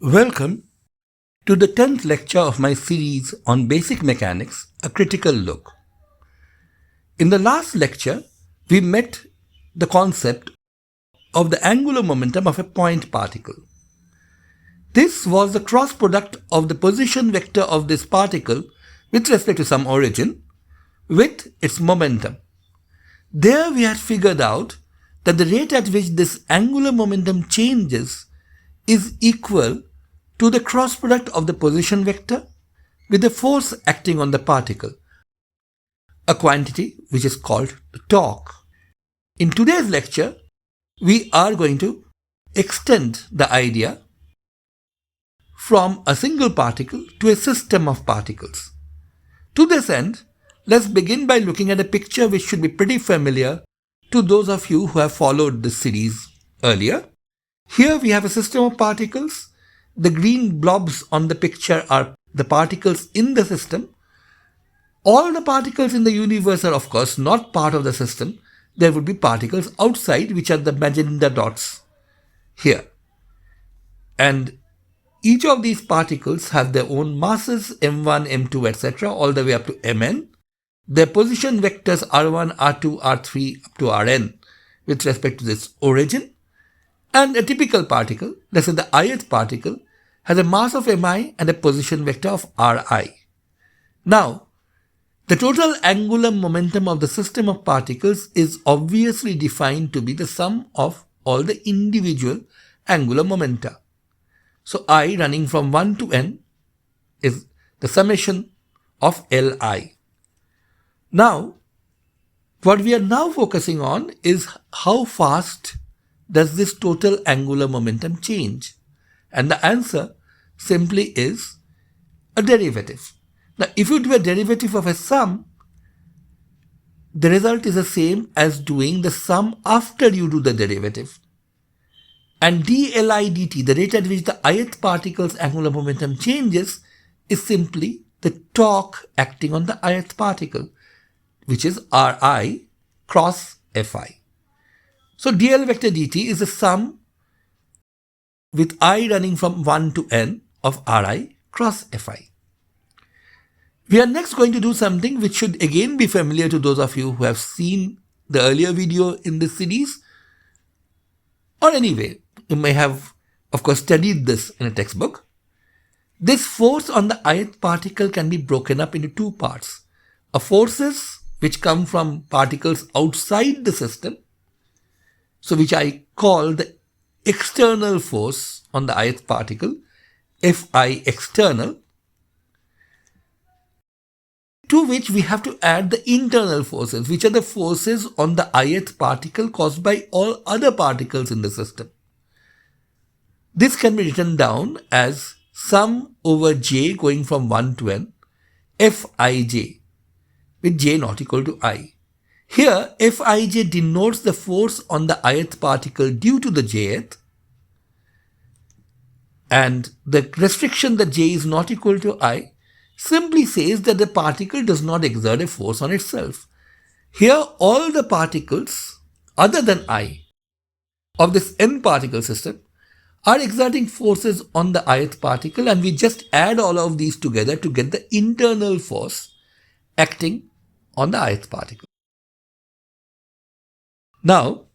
Welcome to the 10th lecture of my series on basic mechanics, a critical look. In the last lecture, we met the concept of the angular momentum of a point particle. This was the cross product of the position vector of this particle with respect to some origin with its momentum. There we had figured out that the rate at which this angular momentum changes is equal to the cross product of the position vector with the force acting on the particle, a quantity which is called torque. In today's lecture, we are going to extend the idea from a single particle to a system of particles. To this end, let's begin by looking at a picture which should be pretty familiar to those of you who have followed this series earlier. Here we have a system of particles. The green blobs on the picture are the particles in the system. All the particles in the universe are of course not part of the system. There would be particles outside, which are the magenta dots here. And each of these particles have their own masses, m1, m2, etc. all the way up to mn. Their position vectors r1, r2, r3 up to rn with respect to this origin. And a typical particle, let's say the ith particle, has a mass of mi and a position vector of ri. Now, the total angular momentum of the system of particles is obviously defined to be the sum of all the individual angular momenta. So I running from 1 to n is the summation of Li. Now, what we are now focusing on is how fast does this total angular momentum change? And the answer simply is a derivative. Now, if you do a derivative of a sum, the result is the same as doing the sum after you do the derivative. And dLi dt, the rate at which the ith particle's angular momentum changes, is simply the torque acting on the ith particle, which is Ri cross Fi. So dl vector dt is the sum with I running from 1 to n of Ri cross Fi. We are next going to do something which should again be familiar to those of you who have seen the earlier video in this series. Or anyway, you may have of course studied this in a textbook. This force on the ith particle can be broken up into two parts. Forces which come from particles outside the system, so which I call the external force on the ith particle, Fi external, to which we have to add the internal forces, which are the forces on the ith particle caused by all other particles in the system. This can be written down as sum over j going from 1 to n, Fij, with j not equal to I. Here, Fij denotes the force on the ith particle due to the jth, and the restriction that j is not equal to I simply says that the particle does not exert a force on itself. Here, all the particles other than I of this n particle system are exerting forces on the ith particle, and we just add all of these together to get the internal force acting on the ith particle. Now,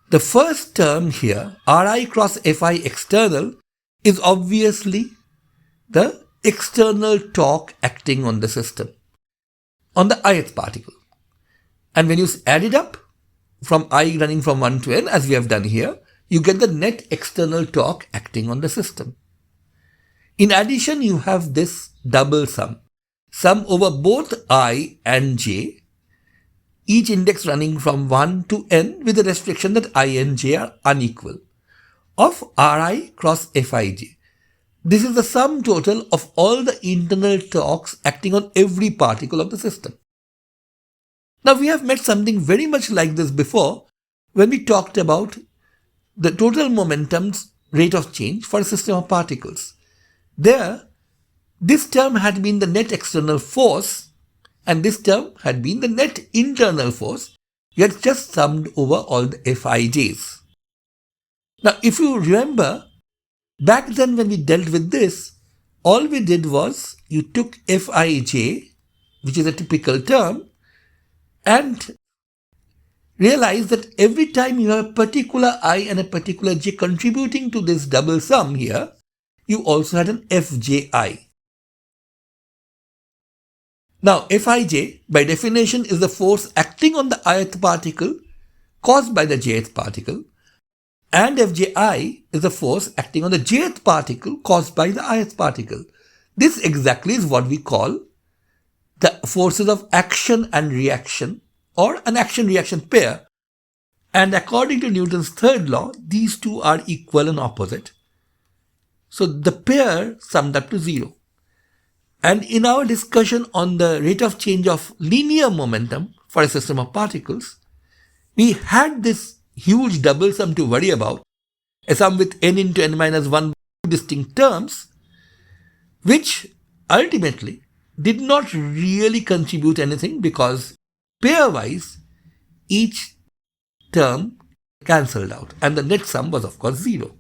the first term here, Ri cross Fi external, is obviously the external torque acting on the system, on the ith particle. And when you add it up from I running from 1 to n, as we have done here, you get the net external torque acting on the system. In addition, you have this double sum over both I and j, each index running from 1 to n with the restriction that I and j are unequal, of Ri cross Fij. This is the sum total of all the internal torques acting on every particle of the system. Now we have met something very much like this before when we talked about the total momentum's rate of change for a system of particles. There, this term had been the net external force, and this term had been the net internal force. We had just summed over all the Fij's. Now, if you remember, Back then when we dealt with this, all we did was you took Fij, which is a typical term, and realized that every time you have a particular I and a particular j contributing to this double sum here, you also had an Fji. Now Fij by definition is the force acting on the ith particle caused by the jth particle, and Fji is the force acting on the jth particle caused by the ith particle. This exactly is what we call the forces of action and reaction, or an action-reaction pair. And according to Newton's third law, these two are equal and opposite. So the pair summed up to 0. And in our discussion on the rate of change of linear momentum for a system of particles, we had this huge double sum to worry about, a sum with n into n minus 1 distinct terms, which ultimately did not really contribute anything because pairwise each term cancelled out and the net sum was of course 0.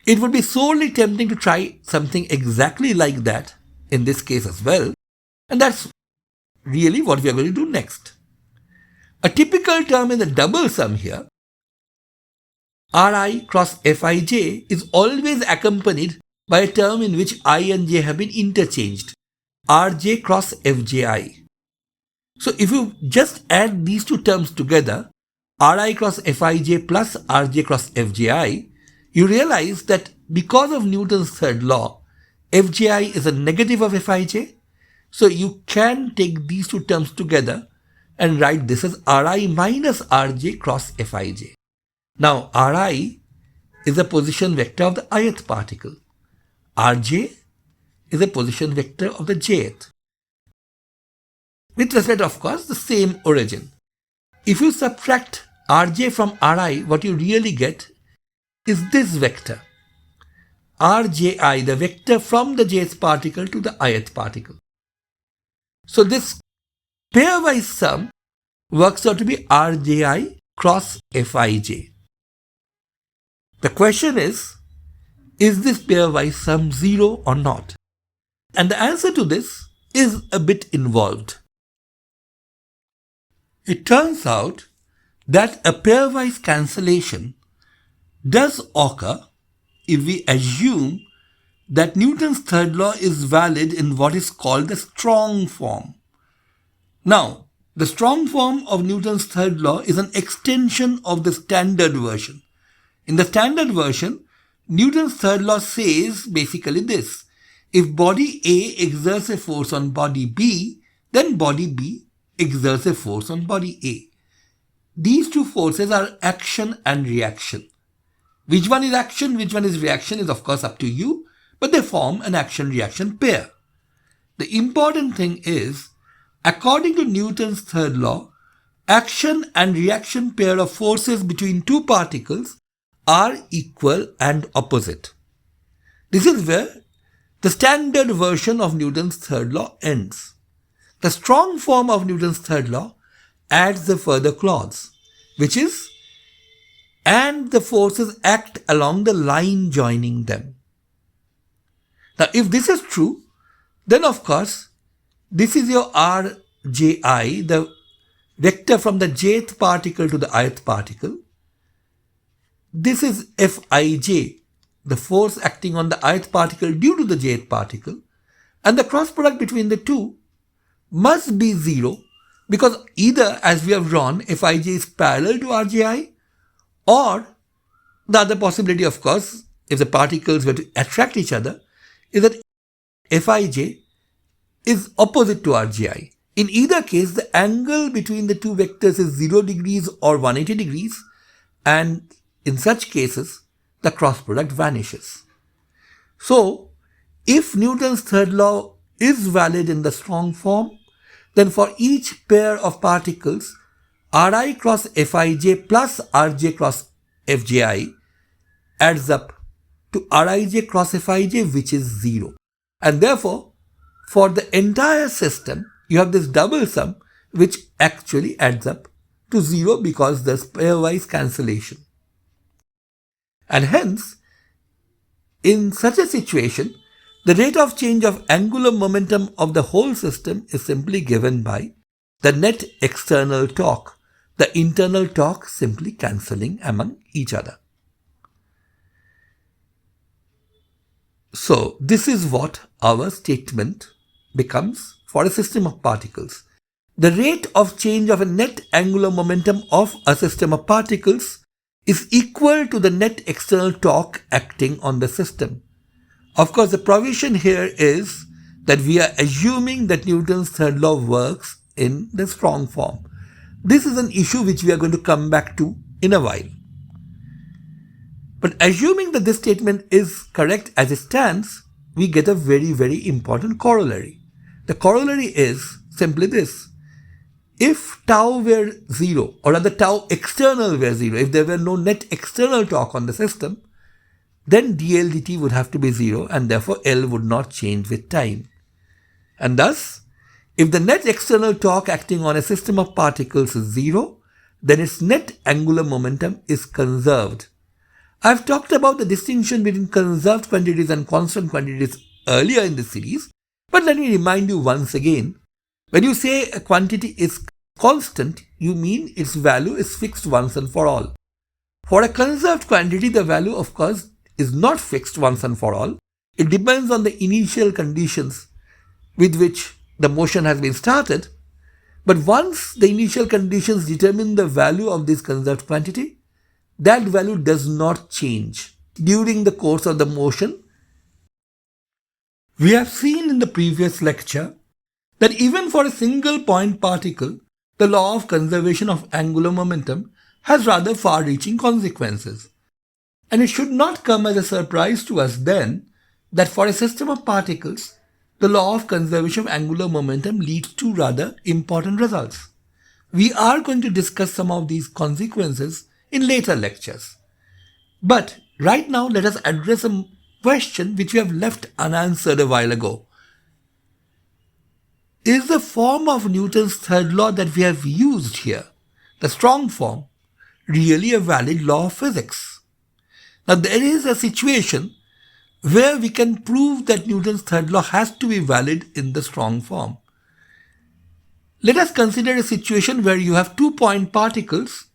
It would be sorely tempting to try something exactly like that in this case as well, and that's really what we are going to do next. A typical term in the double sum here, Ri cross Fij, is always accompanied by a term in which I and j have been interchanged, Rj cross Fji. So if you just add these two terms together, Ri cross Fij plus Rj cross Fji, you realize that because of Newton's third law, Fji is a negative of Fij. So you can take these two terms together and write this as Ri minus Rj cross Fij. Now Ri is a position vector of the ith particle. Rj is a position vector of the jth. With respect, of course, the same origin. If you subtract Rj from Ri, what you really get is this vector, Rji, the vector from the jth particle to the ith particle. So this pairwise sum works out to be Rji cross Fij. The question is this pairwise sum 0 or not? And the answer to this is a bit involved. It turns out that a pairwise cancellation does occur if we assume that Newton's third law is valid in what is called the strong form. Now, the strong form of Newton's third law is an extension of the standard version. In the standard version, Newton's third law says basically this: if body A exerts a force on body B, then body B exerts a force on body A. These two forces are action and reaction. Which one is action, which one is reaction is of course up to you, but they form an action-reaction pair. The important thing is, according to Newton's third law, action and reaction pair of forces between two particles are equal and opposite. This is where the standard version of Newton's third law ends. The strong form of Newton's third law adds the further clause, which is, and the forces act along the line joining them. Now, if this is true, then of course, this is your Rji, the vector from the jth particle to the ith particle. This is Fij, the force acting on the ith particle due to the jth particle, and the cross product between the two must be 0 because either, as we have drawn, Fij is parallel to Rji, or the other possibility, of course, if the particles were to attract each other, is that Fij is opposite to Rgi. In either case, the angle between the two vectors is 0 degrees or 180 degrees, and in such cases, the cross product vanishes. So, if Newton's third law is valid in the strong form, then for each pair of particles, Ri cross Fij plus Rj cross Fji adds up to Rij cross Fij, which is 0. And therefore, for the entire system, you have this double sum which actually adds up to 0 because there's pairwise cancellation. And hence, In such a situation, the rate of change of angular momentum of the whole system is simply given by the net external torque, the internal torque simply cancelling among each other. So this is what our statement becomes for a system of particles. The rate of change of a net angular momentum of a system of particles is equal to the net external torque acting on the system. Of course, the provision here is that we are assuming that Newton's third law works in the strong form. This is an issue which we are going to come back to in a while. But assuming that this statement is correct as it stands, we get a very, very important corollary. The corollary is simply this. If tau were 0, or rather tau external were 0, if there were no net external torque on the system, then dl dt would have to be 0 and therefore L would not change with time. And thus, if the net external torque acting on a system of particles is 0, then its net angular momentum is conserved. I've talked about the distinction between conserved quantities and constant quantities earlier in the series, but let me remind you once again. When you say a quantity is constant, you mean its value is fixed once and for all. For a conserved quantity, the value of course is not fixed once and for all. It depends on the initial conditions with which the motion has been started. But once the initial conditions determine the value of this conserved quantity, that value does not change during the course of the motion. We have seen in the previous lecture that even for a single point particle, the law of conservation of angular momentum has rather far-reaching consequences. And it should not come as a surprise to us then that for a system of particles, the law of conservation of angular momentum leads to rather important results. We are going to discuss some of these consequences in later lectures. But right now, let us address a question which we have left unanswered a while ago. Is the form of Newton's third law that we have used here, the strong form, really a valid law of physics? Now, there is a situation where we can prove that Newton's third law has to be valid in the strong form. Let us consider a situation where you have 2-point particles,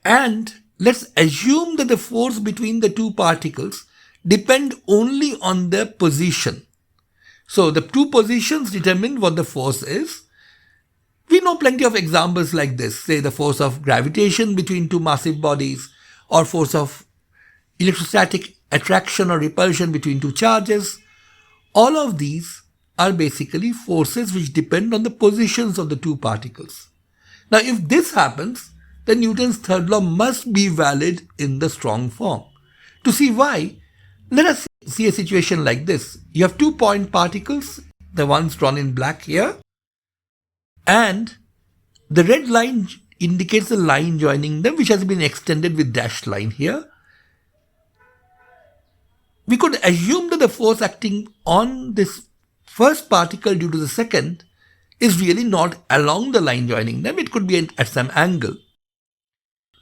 and let's assume that the force between the two particles depend only on their position. So the two positions determine what the force is. We know plenty of examples like this, say the force of gravitation between two massive bodies, or force of electrostatic attraction or repulsion between two charges. All of these are basically forces which depend on the positions of the two particles. Now, if this happens, then Newton's third law must be valid in the strong form. To see why, let us see a situation like this. You have 2-point particles, the ones drawn in black here, and the red line indicates the line joining them, which has been extended with dashed line here. We could assume that the force acting on this first particle due to the second is really not along the line joining them. It could be at some angle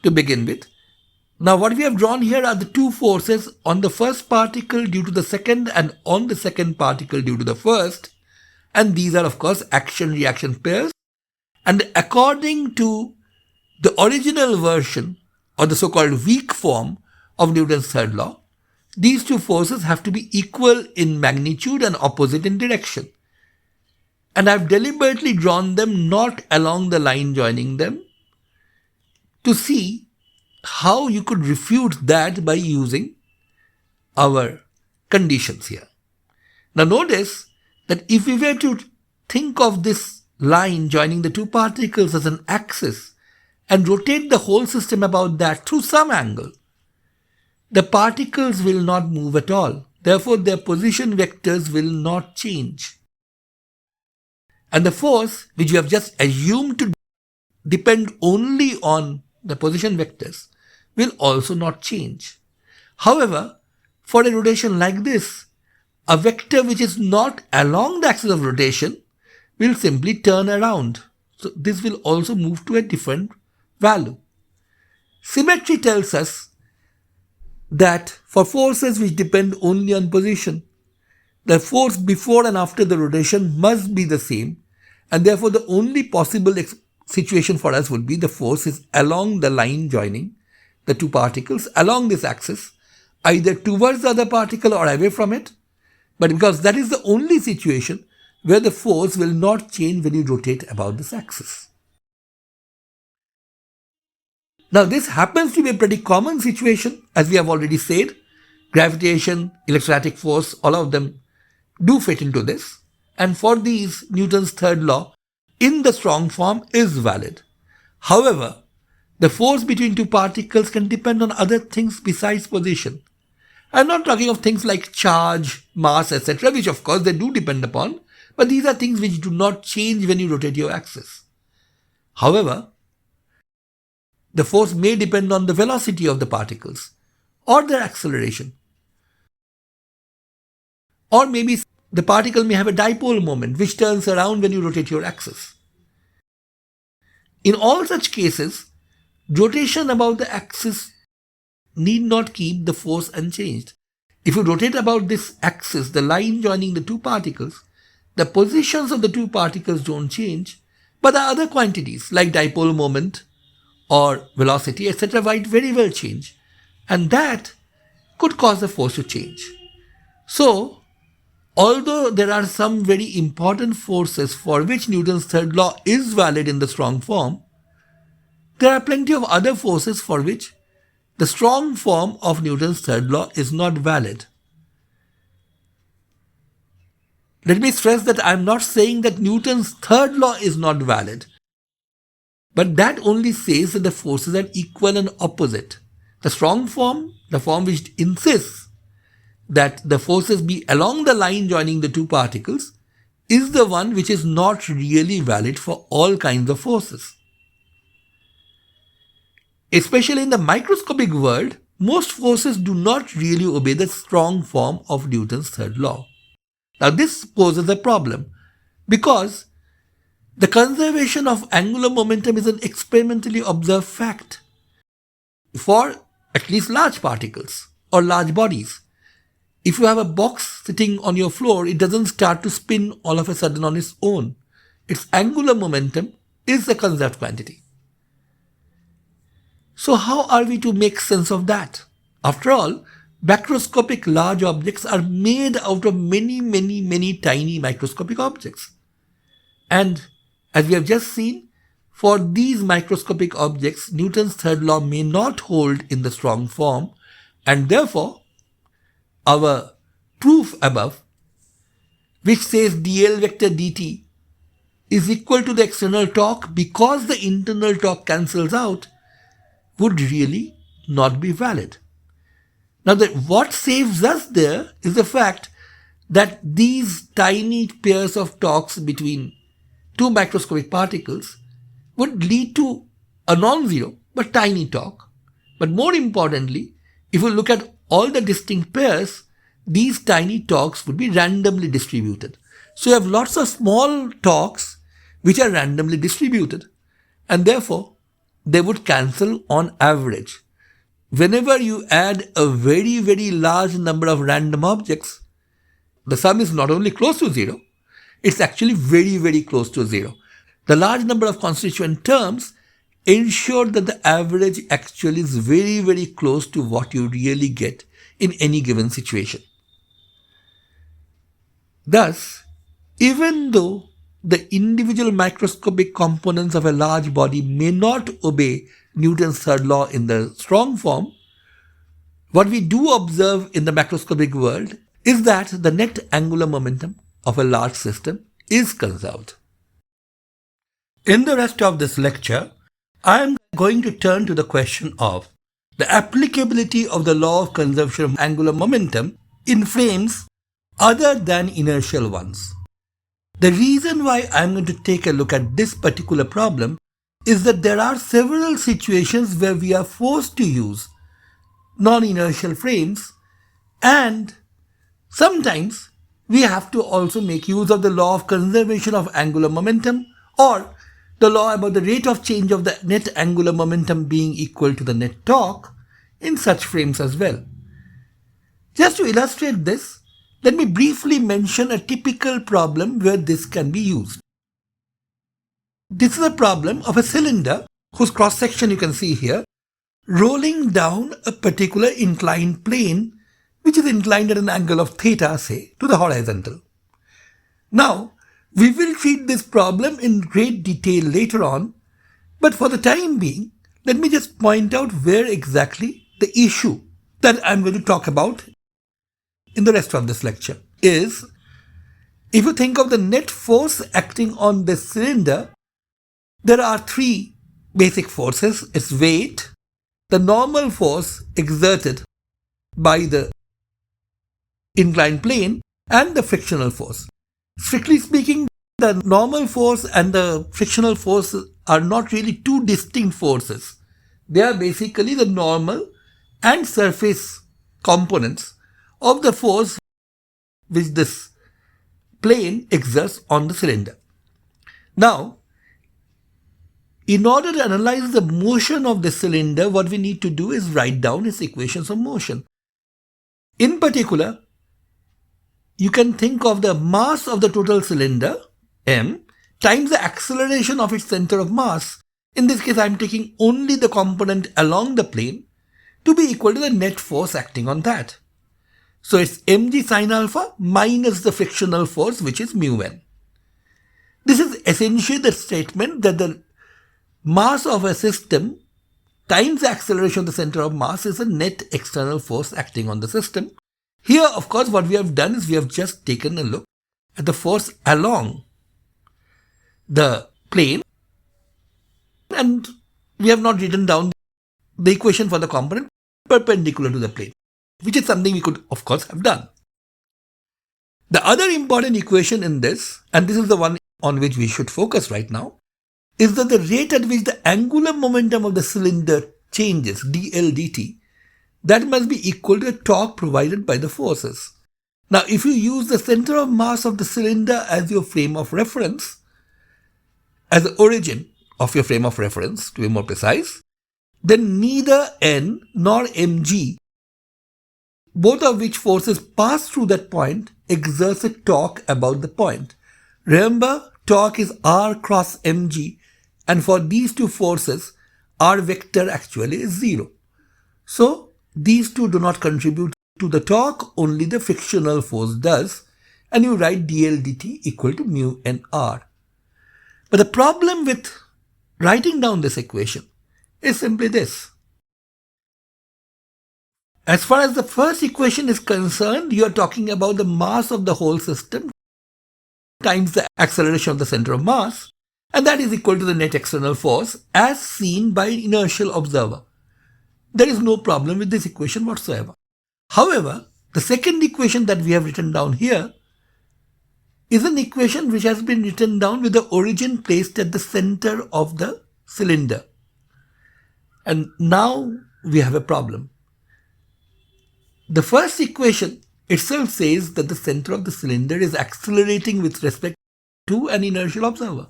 to begin with. Now what we have drawn here are the two forces on the first particle due to the second and on the second particle due to the first. And these are of course action-reaction pairs. And according to the original version or the so-called weak form of Newton's third law, these two forces have to be equal in magnitude and opposite in direction. And I've deliberately drawn them not along the line joining them to see how you could refute that by using our conditions here. Now notice that if we were to think of this line joining the two particles as an axis and rotate the whole system about that through some angle, the particles will not move at all. Therefore, their position vectors will not change. And the force, which we have just assumed to depend only on the position vectors, will also not change. However, for a rotation like this, a vector which is not along the axis of rotation will simply turn around. So this will also move to a different value. Symmetry tells us that for forces which depend only on position, the force before and after the rotation must be the same, and therefore the only possible situation for us would be the force is along the line joining the two particles along this axis, either towards the other particle or away from it, but because that is the only situation where the force will not change when you rotate about this axis. Now this happens to be a pretty common situation, as we have already said. Gravitation, electrostatic force, all of them do fit into this, and for these Newton's third law in the strong form is valid. However, the force between two particles can depend on other things besides position. I'm not talking of things like charge, mass, etc., which of course they do depend upon, but these are things which do not change when you rotate your axis. However, the force may depend on the velocity of the particles or their acceleration. Or maybe the particle may have a dipole moment which turns around when you rotate your axis. In all such cases, rotation about the axis need not keep the force unchanged. If you rotate about this axis, the line joining the two particles, the positions of the two particles don't change, but the other quantities like dipole moment or velocity, etc. might very well change, and that could cause the force to change. So, although there are some very important forces for which Newton's third law is valid in the strong form, there are plenty of other forces for which the strong form of Newton's third law is not valid. Let me stress that I am not saying that Newton's third law is not valid, but that only says that the forces are equal and opposite. The strong form, the form which insists that the forces be along the line joining the two particles, is the one which is not really valid for all kinds of forces. Especially in the microscopic world, most forces do not really obey the strong form of Newton's third law. Now this poses a problem because the conservation of angular momentum is an experimentally observed fact for at least large particles or large bodies. If you have a box sitting on your floor, it doesn't start to spin all of a sudden on its own. Its angular momentum is the conserved quantity. So how are we to make sense of that? After all, macroscopic large objects are made out of many tiny microscopic objects. And as we have just seen, for these microscopic objects, Newton's third law may not hold in the strong form, and therefore our proof above, which says dl vector dt is equal to the external torque because the internal torque cancels out, would really not be valid. Now, what saves us there is the fact that these tiny pairs of torques between two microscopic particles would lead to a non-zero but tiny torque. But more importantly, if you look at all the distinct pairs, these tiny torques would be randomly distributed. So you have lots of small torques which are randomly distributed, and therefore they would cancel on average. Whenever you add a very large number of random objects, the sum is not only close to zero, it's actually very close to zero. The large number of constituent terms ensure that the average actually is very close to what you really get in any given situation. Thus, even though the individual microscopic components of a large body may not obey Newton's third law in the strong form, what we do observe in the macroscopic world is that the net angular momentum of a large system is conserved. In the rest of this lecture, I am going to turn to the question of the applicability of the law of conservation of angular momentum in frames other than inertial ones. The reason why I am going to take a look at this particular problem is that there are several situations where we are forced to use non-inertial frames, and sometimes we have to also make use of the law of conservation of angular momentum or the law about the rate of change of the net angular momentum being equal to the net torque in such frames as well. Just to illustrate this, let me briefly mention a typical problem where this can be used. This is a problem of a cylinder whose cross-section you can see here, rolling down a particular inclined plane which is inclined at an angle of theta, say, to the horizontal. Now, we will treat this problem in great detail later on, but for the time being, let me just point out where exactly the issue that I'm going to talk about in the rest of this lecture is. If you think of the net force acting on this cylinder, there are three basic forces. It's weight, the normal force exerted by the inclined plane, and the frictional force. Strictly speaking, the normal force and the frictional force are not really two distinct forces. They are basically the normal and surface components of the force which this plane exerts on the cylinder. Now, in order to analyze the motion of the cylinder, what we need to do is write down its equations of motion. In particular, you can think of the mass of the total cylinder, m, times the acceleration of its center of mass. In this case, I am taking only the component along the plane to be equal to the net force acting on that. So it's mg sine alpha minus the frictional force, which is mu n. This is essentially the statement that the mass of a system times the acceleration of the center of mass is a net external force acting on the system. Here, of course, what we have done is we have just taken a look at the force along the plane, and we have not written down the equation for the component perpendicular to the plane, which is something we could, of course, have done. The other important equation in this, and this is the one on which we should focus right now, is that the rate at which the angular momentum of the cylinder changes, dl dt, that must be equal to the torque provided by the forces. Now, if you use the center of mass of the cylinder as your frame of reference, as the origin of your frame of reference, to be more precise, then neither n nor mg, both of which forces pass through that point, exerts a torque about the point. Remember, torque is r cross mg, and for these two forces, r vector actually is 0. So, these two do not contribute to the torque, only the frictional force does, and you write dl dt equal to mu n r. But the problem with writing down this equation is simply this. As far as the first equation is concerned, you are talking about the mass of the whole system times the acceleration of the center of mass, and that is equal to the net external force as seen by an inertial observer. There is no problem with this equation whatsoever. However, the second equation that we have written down here is an equation which has been written down with the origin placed at the center of the cylinder. And now we have a problem. The first equation itself says that the center of the cylinder is accelerating with respect to an inertial observer.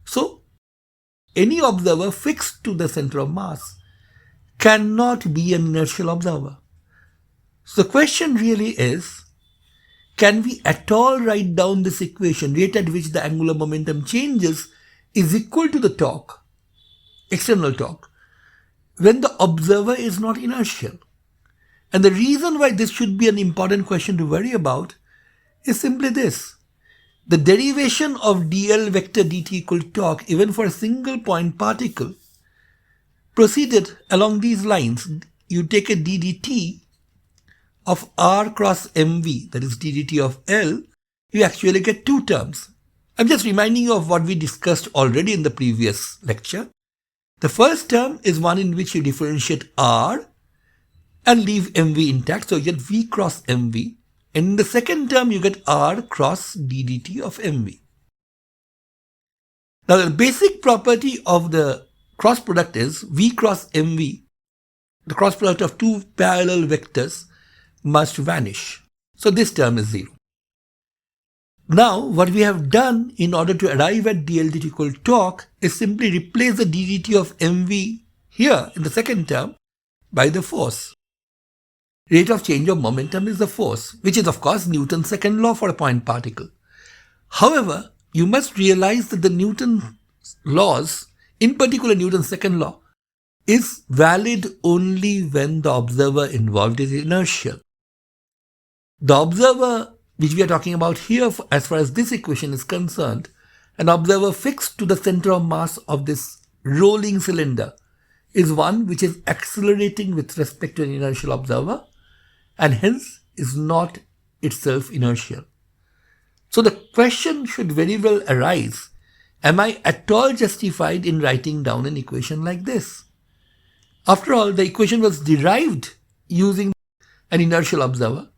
So, any observer fixed to the center of mass cannot be an inertial observer. So the question really is, can we at all write down this equation, rate at which the angular momentum changes is equal to the torque, external torque, when the observer is not inertial? And the reason why this should be an important question to worry about is simply this. The derivation of dl vector dt equal to torque, even for a single point particle, proceeded along these lines. You take a ddt of r cross mv, that is ddt of L, you actually get two terms. I'm just reminding you of what we discussed already in the previous lecture. The first term is one in which you differentiate r and leave mv intact, so you get v cross mv. And in the second term, you get r cross ddt of mv. Now, the basic property of the cross product is v cross mv, the cross product of two parallel vectors, must vanish. So this term is 0. Now, what we have done in order to arrive at dl dt equal to torque is simply replace the ddt of mv here in the second term by the force. rate of change of momentum is the force, which is of course Newton's second law for a point particle. However, you must realize that the Newton's laws, in particular Newton's second law, is valid only when the observer involved is inertial. The observer which we are talking about here, as far as this equation is concerned, an observer fixed to the center of mass of this rolling cylinder, is one which is accelerating with respect to an inertial observer and hence is not itself inertial. So the question should very well arise, am I at all justified in writing down an equation like this? After all, the equation was derived using an inertial observer,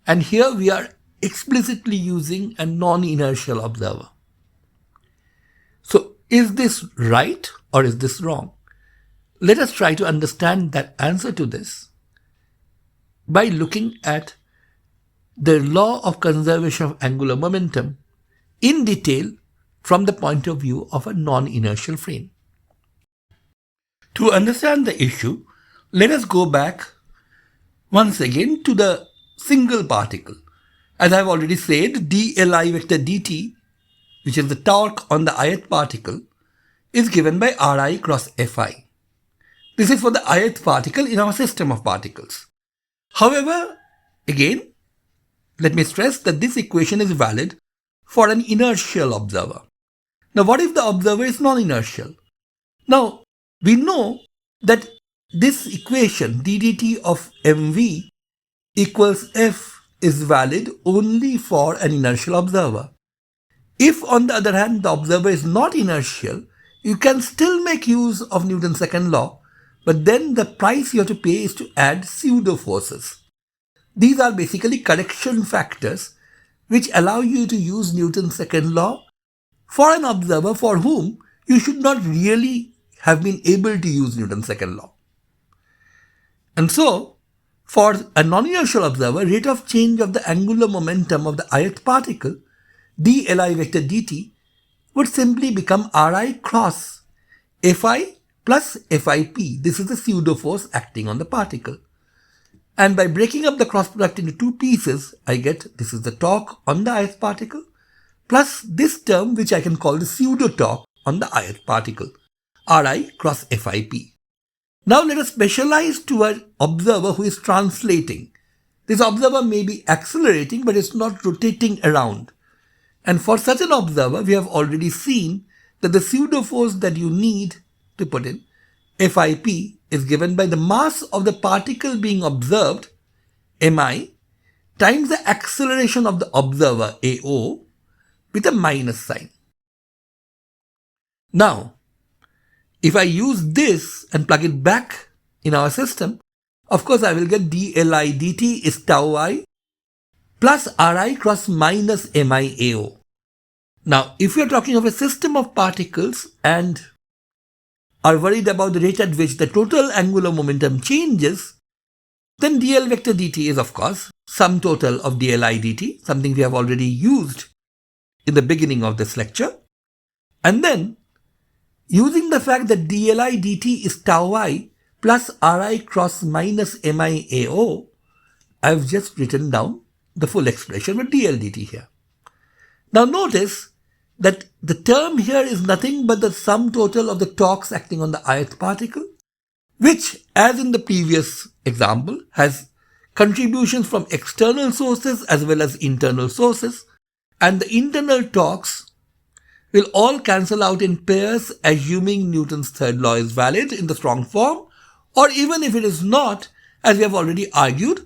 and here we are explicitly using a non-inertial observer. So is this right or is this wrong? Let us try to understand that answer to this by looking at the law of conservation of angular momentum in detail from the point of view of a non-inertial frame. To understand the issue, let us go back once again to the single particle. As I have already said, dLi vector dt, which is the torque on the ith particle, is given by Ri cross Fi. This is for the ith particle in our system of particles. However, again, let me stress that this equation is valid for an inertial observer. Now, what if the observer is non-inertial? Now, we know that this equation ddt of mv equals f is valid only for an inertial observer. If, on the other hand, the observer is not inertial, you can still make use of Newton's second law, but then the price you have to pay is to add pseudo forces. These are basically correction factors which allow you to use Newton's second law for an observer for whom you should not really have been able to use Newton's second law. And so, for a non-inertial observer, rate of change of the angular momentum of the ith particle, dLi vector dt, would simply become Ri cross Fi plus Fip. This is the pseudo force acting on the particle. And by breaking up the cross product into two pieces, I get this is the torque on the ith particle plus this term which I can call the pseudo torque on the ith particle, Ri cross Fip. Now let us specialize to an observer who is translating. This observer may be accelerating but it's not rotating around. And for such an observer, we have already seen that the pseudo force that you need to put in, Fip, is given by the mass of the particle being observed, mi, times the acceleration of the observer, AO, with a minus sign. Now, if I use this and plug it back in our system, of course I will get dLi dt is tau I plus Ri cross minus mi AO. Now, if we are talking of a system of particles and are worried about the rate at which the total angular momentum changes, then dl vector dt is of course sum total of dLi dt, something we have already used in the beginning of this lecture. And then, using the fact that dLi dt is tau I plus Ri cross minus mi AO, I have just written down the full expression with dl dt here. Now notice that the term here is nothing but the sum total of the torques acting on the ith particle, which, as in the previous example, has contributions from external sources as well as internal sources, and the internal torques will all cancel out in pairs, assuming Newton's third law is valid in the strong form, or even if it is not, as we have already argued,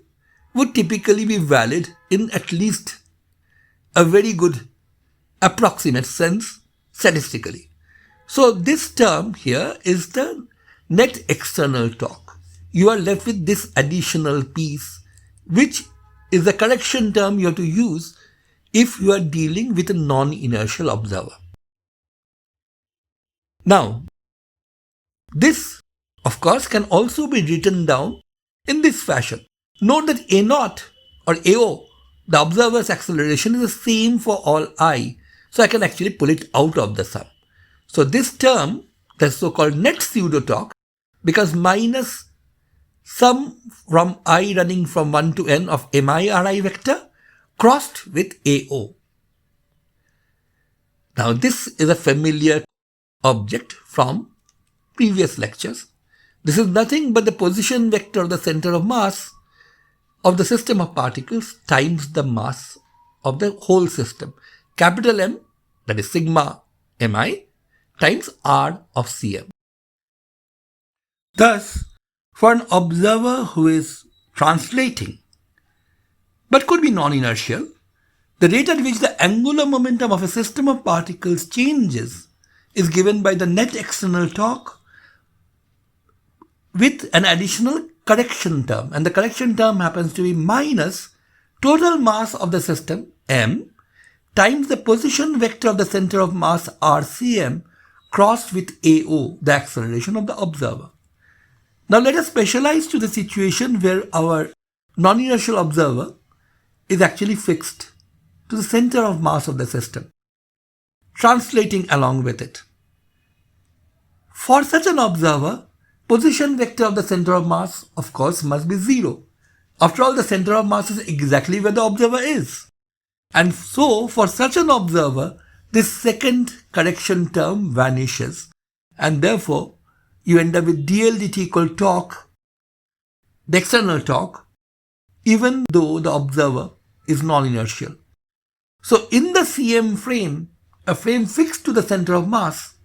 would typically be valid in at least a very good approximate sense statistically. So this term here is the net external torque. You are left with this additional piece, which is the correction term you have to use if you are dealing with a non-inertial observer. Now, this of course can also be written down in this fashion. Note that A0 or AO, the observer's acceleration, is the same for all I. So I can actually pull it out of the sum. So this term, the so-called net pseudo torque, becomes minus sum from I running from 1 to n of mi-ri vector crossed with AO. Now this is a familiar object from previous lectures. This is nothing but the position vector of the center of mass of the system of particles times the mass of the whole system. Capital M, that is sigma mi, times r of Cm. Thus, for an observer who is translating, but could be non-inertial, the rate at which the angular momentum of a system of particles changes is given by the net external torque with an additional correction term. And the correction term happens to be minus total mass of the system, m, times the position vector of the center of mass, rcm, crossed with AO, the acceleration of the observer. Now let us specialize to the situation where our non-inertial observer is actually fixed to the center of mass of the system, translating along with it. For such an observer, position vector of the center of mass, of course, must be 0. After all, the center of mass is exactly where the observer is. And so, for such an observer, this second correction term vanishes, and therefore, you end up with dl dt equal torque, the external torque, even though the observer is non-inertial. So in the Cm frame, a frame fixed to the center of mass,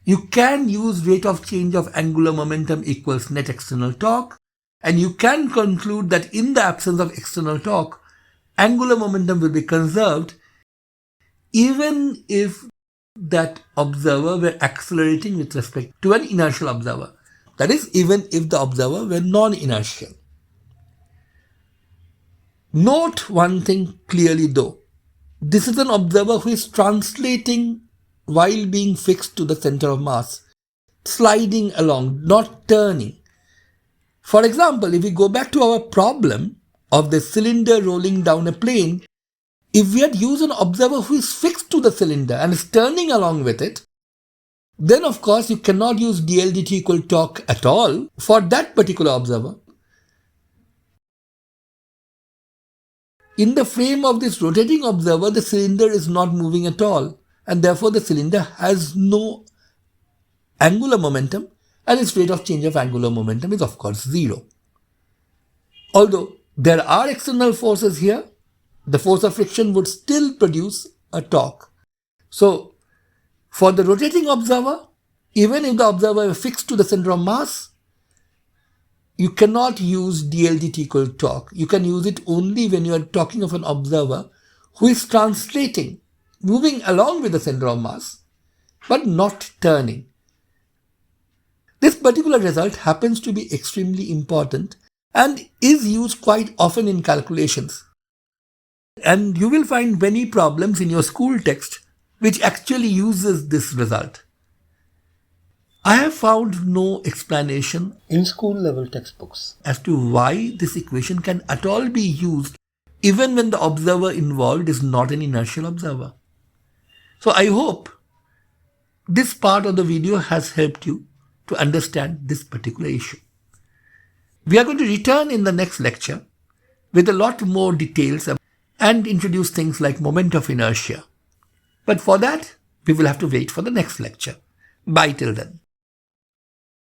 you can use rate of change of angular momentum equals net external torque, and you can conclude that in the absence of external torque, angular momentum will be conserved even if that observer were accelerating with respect to an inertial observer. That is, even if the observer were non-inertial. Note one thing clearly though. This is an observer who is translating while being fixed to the center of mass, sliding along, not turning. For example, if we go back to our problem of the cylinder rolling down a plane, if we had used an observer who is fixed to the cylinder and is turning along with it, then of course you cannot use dl dt equal torque at all for that particular observer. In the frame of this rotating observer, the cylinder is not moving at all, and therefore the cylinder has no angular momentum, and its rate of change of angular momentum is of course 0. Although there are external forces here, the force of friction would still produce a torque. So, for the rotating observer, even if the observer is fixed to the center of mass, you cannot use dl dt equal torque. You can use it only when you are talking of an observer who is translating, moving along with the center of mass, but not turning. This particular result happens to be extremely important and is used quite often in calculations. And you will find many problems in your school text which actually uses this result. I have found no explanation in school level textbooks as to why this equation can at all be used even when the observer involved is not an inertial observer. So I hope this part of the video has helped you to understand this particular issue. We are going to return in the next lecture with a lot more details and introduce things like moment of inertia. But for that, we will have to wait for the next lecture. Bye till then.